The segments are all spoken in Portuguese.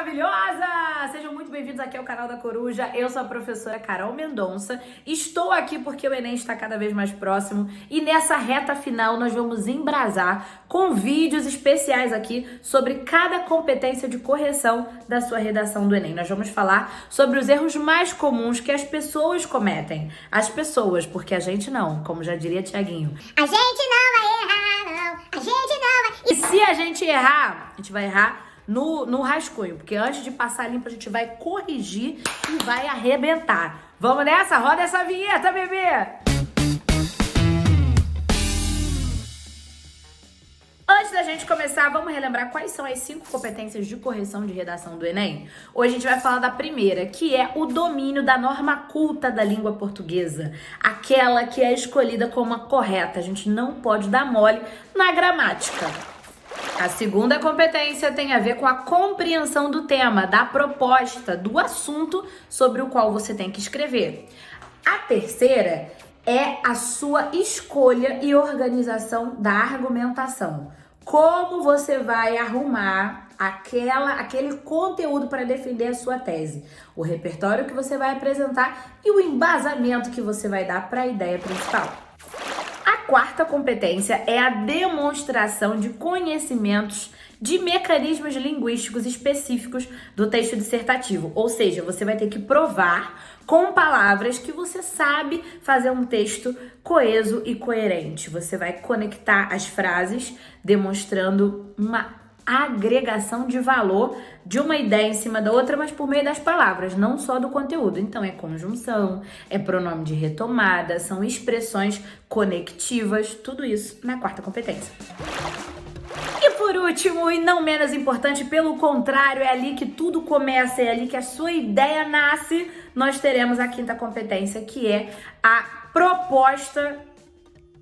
maravilhosa! Sejam muito bem-vindos aqui ao canal da Coruja. Eu sou a professora Carol Mendonça. Estou aqui porque o Enem está cada vez mais próximo e nessa reta final nós vamos embrasar com vídeos especiais aqui sobre cada competência de correção da sua redação do Enem. Nós vamos falar sobre os erros mais comuns que as pessoas cometem. As pessoas, porque a gente não, como já diria Tiaguinho. A gente não vai errar, não. A gente não vai... E se a gente errar, a gente vai errar no rascunho, porque antes de passar limpo a gente vai corrigir e vai arrebentar. Vamos nessa? Roda essa vinheta, bebê! Antes da gente começar, vamos relembrar quais são as 5 competências de correção de redação do Enem? Hoje a gente vai falar da primeira, que é o domínio da norma culta da língua portuguesa. Aquela que é escolhida como a correta. A gente não pode dar mole na gramática. A segunda competência tem a ver com a compreensão do tema, da proposta, do assunto sobre o qual você tem que escrever. A terceira é a sua escolha e organização da argumentação. Como você vai arrumar aquele conteúdo para defender a sua tese, o repertório que você vai apresentar e o embasamento que você vai dar para a ideia principal. A quarta competência é a demonstração de conhecimentos de mecanismos linguísticos específicos do texto dissertativo. Ou seja, você vai ter que provar com palavras que você sabe fazer um texto coeso e coerente. Você vai conectar as frases demonstrando uma agregação de valor de uma ideia em cima da outra, mas por meio das palavras, não só do conteúdo. Então é conjunção, é pronome de retomada, são expressões conectivas, tudo isso na quarta competência. E por último, e não menos importante, pelo contrário, é ali que tudo começa, é ali que a sua ideia nasce, nós teremos a quinta competência, que é a proposta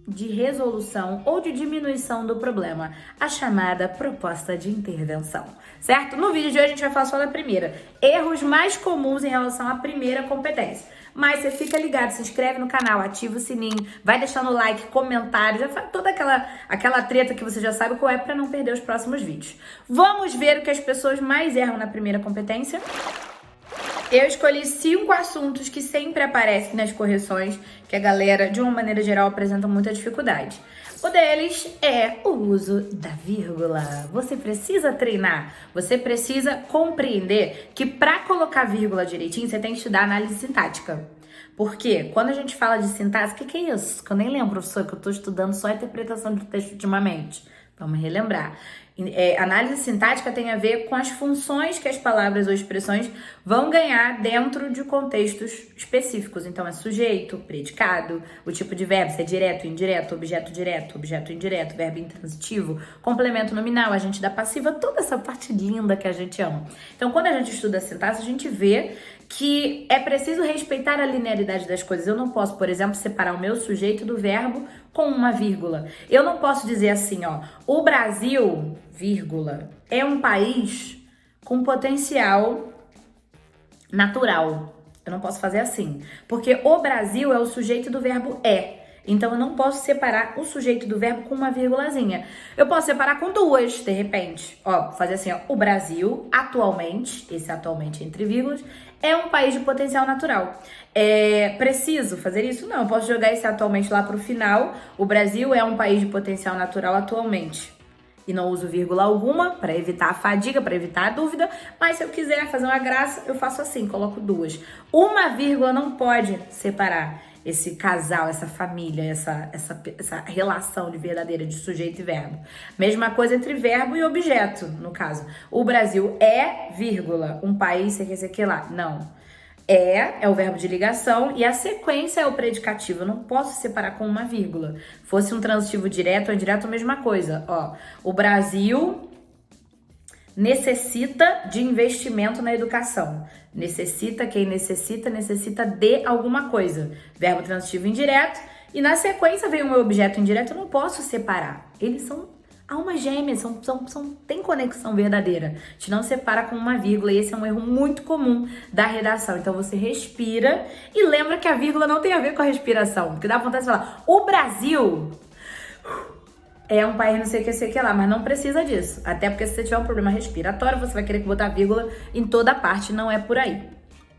de resolução ou de diminuição do problema, a chamada proposta de intervenção, certo? No vídeo de hoje a gente vai falar só da primeira, erros mais comuns em relação à primeira competência. Mas você fica ligado, se inscreve no canal, ativa o sininho, vai deixando o like, comentário, já faz toda aquela treta que você já sabe qual é para não perder os próximos vídeos. Vamos ver o que as pessoas mais erram na primeira competência? Eu escolhi 5 assuntos que sempre aparecem nas correções, que a galera, de uma maneira geral, apresenta muita dificuldade. O deles é o uso da vírgula. Você precisa treinar, você precisa compreender que para colocar vírgula direitinho, você tem que estudar análise sintática. Porque quando a gente fala de sintaxe, o que é isso? Que eu nem lembro, professor, que eu estou estudando só interpretação de texto ultimamente. Vamos relembrar. Análise sintática tem a ver com as funções que as palavras ou expressões vão ganhar dentro de contextos específicos. Então, é sujeito, predicado, o tipo de verbo, se é direto, indireto, objeto indireto, verbo intransitivo, complemento nominal, agente da passiva, toda essa parte linda que a gente ama. Então, quando a gente estuda a sintaxe, a gente vê que é preciso respeitar a linearidade das coisas. Eu não posso, por exemplo, separar o meu sujeito do verbo com uma vírgula. Eu não posso dizer assim, ó, o Brasil, vírgula, é um país com potencial natural. Eu não posso fazer assim, porque o Brasil é o sujeito do verbo é. Então, eu não posso separar o sujeito do verbo com uma vírgulazinha. Eu posso separar com 2, de repente. Ó, fazer assim, ó. O Brasil, atualmente, esse atualmente entre vírgulas, é um país de potencial natural. Preciso fazer isso? Não, eu posso jogar esse atualmente lá pro final. O Brasil é um país de potencial natural atualmente. E não uso vírgula alguma para evitar a fadiga, para evitar a dúvida. Mas se eu quiser fazer uma graça, eu faço assim, coloco 2. Uma vírgula não pode separar esse casal, essa família, essa relação de verdadeira de sujeito e verbo. Mesma coisa entre verbo e objeto, no caso. O Brasil é, vírgula, um país, sei que lá. Não. É o verbo de ligação e a sequência é o predicativo. Eu não posso separar com uma vírgula. Fosse um transitivo direto ou indireto, a mesma coisa. Ó, o Brasil necessita de investimento na educação. Necessita, quem necessita de alguma coisa. Verbo transitivo indireto. E na sequência vem o meu objeto indireto, eu não posso separar. Eles são almas gêmeas, tem conexão verdadeira. A gente não separa com uma vírgula e esse é um erro muito comum da redação. Então você respira e lembra que a vírgula não tem a ver com a respiração. Porque dá vontade de falar, o Brasil é um país não sei o que lá, mas não precisa disso. Até porque se você tiver um problema respiratório, você vai querer botar vírgula em toda parte, não é por aí.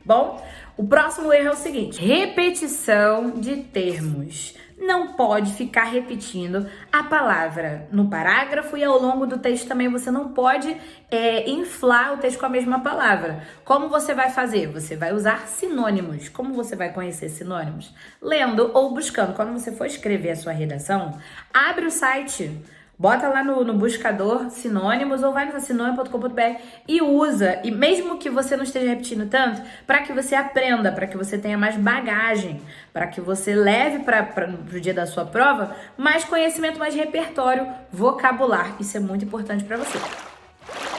Bom, o próximo erro é o seguinte: repetição de termos. Não pode ficar repetindo a palavra no parágrafo e ao longo do texto também você não pode inflar o texto com a mesma palavra. Como você vai fazer? Você vai usar sinônimos. Como você vai conhecer sinônimos? Lendo ou buscando. Quando você for escrever a sua redação, abre o site. Bota lá no buscador sinônimos ou vai no sinônimo.com.br e usa. E mesmo que você não esteja repetindo tanto, para que você aprenda, para que você tenha mais bagagem, para que você leve para o dia da sua prova mais conhecimento, mais repertório vocabular. Isso é muito importante para você.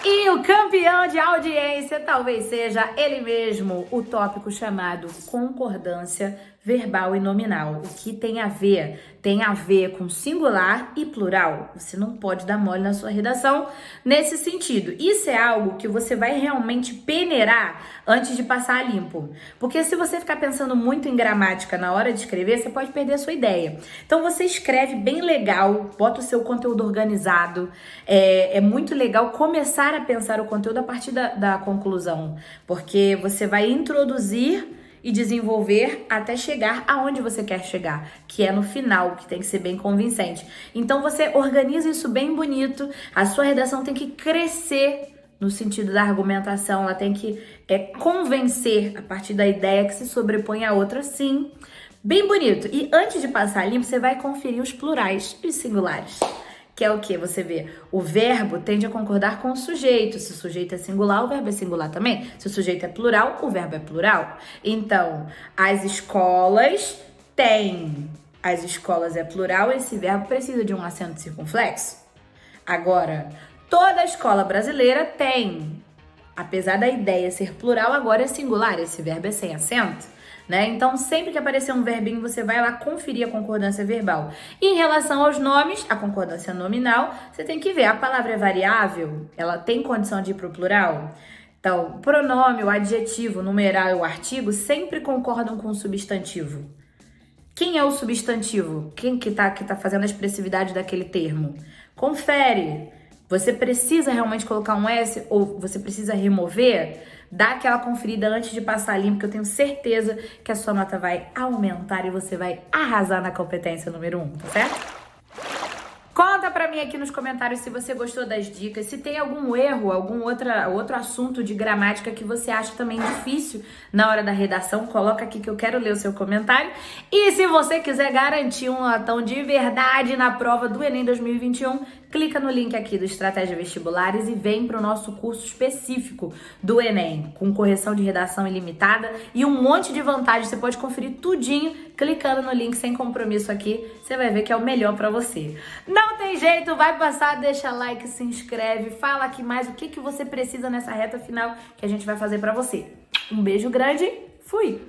E o campeão de audiência talvez seja ele mesmo, o tópico chamado concordância verbal e nominal. O que tem a ver? Tem a ver com singular e plural. Você não pode dar mole na sua redação nesse sentido. Isso é algo que você vai realmente peneirar antes de passar a limpo. Porque se você ficar pensando muito em gramática na hora de escrever, você pode perder a sua ideia. Então você escreve bem legal, bota o seu conteúdo organizado. É muito legal começar a pensar o conteúdo a partir da conclusão. Porque você vai introduzir e desenvolver até chegar aonde você quer chegar, que é no final, que tem que ser bem convincente. Então você organiza isso bem bonito, a sua redação tem que crescer no sentido da argumentação, ela tem que convencer a partir da ideia que se sobrepõe à outra, sim, bem bonito. E antes de passar limpo, você vai conferir os plurais e os singulares. Que é o que? Você vê, o verbo tende a concordar com o sujeito. Se o sujeito é singular, o verbo é singular também. Se o sujeito é plural, o verbo é plural. Então, as escolas têm. As escolas é plural, esse verbo precisa de um acento circunflexo. Agora, toda escola brasileira tem. Apesar da ideia ser plural, agora é singular. Esse verbo é sem acento. Né? Então, sempre que aparecer um verbinho, você vai lá conferir a concordância verbal. E em relação aos nomes, a concordância nominal, você tem que ver, a palavra é variável, ela tem condição de ir para o plural? Então, o pronome, o adjetivo, o numeral e o artigo sempre concordam com o substantivo. Quem é o substantivo? Quem que tá fazendo a expressividade daquele termo? Confere. Você precisa realmente colocar um S ou você precisa remover? Dá aquela conferida antes de passar limpo, que eu tenho certeza que a sua nota vai aumentar e você vai arrasar na competência número 1, tá certo? Conta pra mim aqui nos comentários se você gostou das dicas, se tem algum erro, algum outro assunto de gramática que você acha também difícil na hora da redação, coloca aqui que eu quero ler o seu comentário. E se você quiser garantir um notão de verdade na prova do Enem 2021, clica no link aqui do Estratégia Vestibulares e vem para o nosso curso específico do Enem, com correção de redação ilimitada e um monte de vantagens. Você pode conferir tudinho clicando no link sem compromisso aqui. Você vai ver que é o melhor para você. Não tem jeito, vai passar, deixa like, se inscreve, fala aqui mais o que você precisa nessa reta final que a gente vai fazer para você. Um beijo grande, fui!